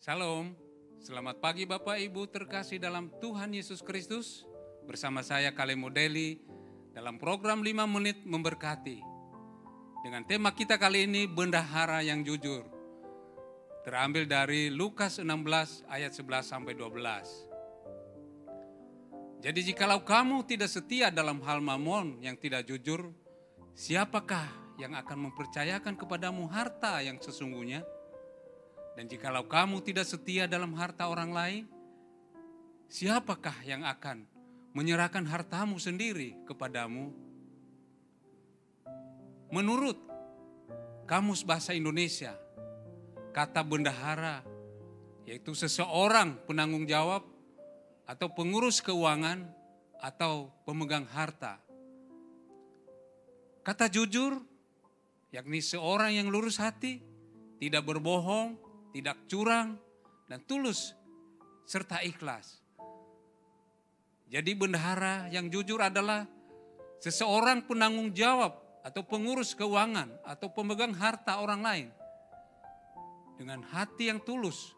Shalom, selamat pagi Bapak Ibu terkasih dalam Tuhan Yesus Kristus. Bersama saya Kalemo Deli dalam program 5 menit memberkati. Dengan tema kita kali ini, bendahara yang jujur. Terambil dari Lukas 16 ayat 11 sampai 12. Jadi jikalau kamu tidak setia dalam hal mamon yang tidak jujur, siapakah yang akan mempercayakan kepadamu harta yang sesungguhnya? Dan jikalau kamu tidak setia dalam harta orang lain, siapakah yang akan menyerahkan hartamu sendiri kepadamu? Menurut Kamus Bahasa Indonesia, kata bendahara yaitu seseorang penanggung jawab atau pengurus keuangan atau pemegang harta. Kata jujur yakni seorang yang lurus hati, tidak berbohong, tidak curang, dan tulus serta ikhlas. Jadi bendahara yang jujur adalah seseorang penanggung jawab atau pengurus keuangan atau pemegang harta orang lain. Dengan hati yang tulus,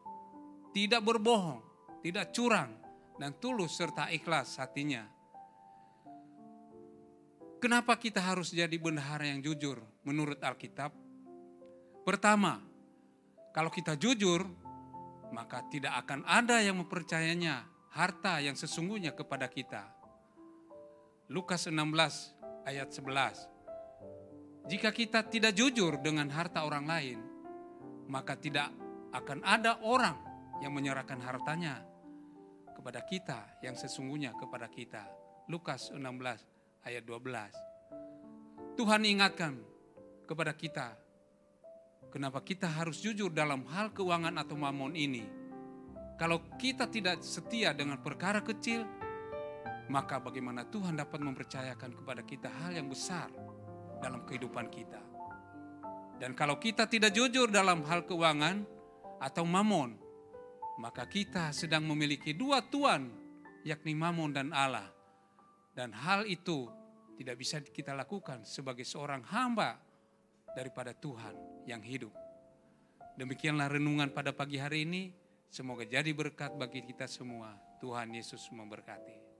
tidak berbohong, tidak curang, dan tulus serta ikhlas hatinya. Kenapa kita harus jadi bendahara yang jujur menurut Alkitab? Pertama, kalau kita jujur, maka tidak akan ada yang mempercayainya harta yang sesungguhnya kepada kita. Lukas 16 ayat 11. Jika kita tidak jujur dengan harta orang lain, maka tidak akan ada orang yang menyerahkan hartanya kepada kita yang sesungguhnya kepada kita. Lukas 16 ayat 12. Tuhan ingatkan kepada kita, kenapa kita harus jujur dalam hal keuangan atau mamon ini. Kalau kita tidak setia dengan perkara kecil, maka bagaimana Tuhan dapat mempercayakan kepada kita hal yang besar dalam kehidupan kita. Dan kalau kita tidak jujur dalam hal keuangan atau mamon, maka kita sedang memiliki dua tuan, yakni mamon dan Allah. Dan hal itu tidak bisa kita lakukan sebagai seorang hamba daripada Tuhan yang hidup. Demikianlah renungan pada pagi hari ini. Semoga jadi berkat bagi kita semua. Tuhan Yesus memberkati.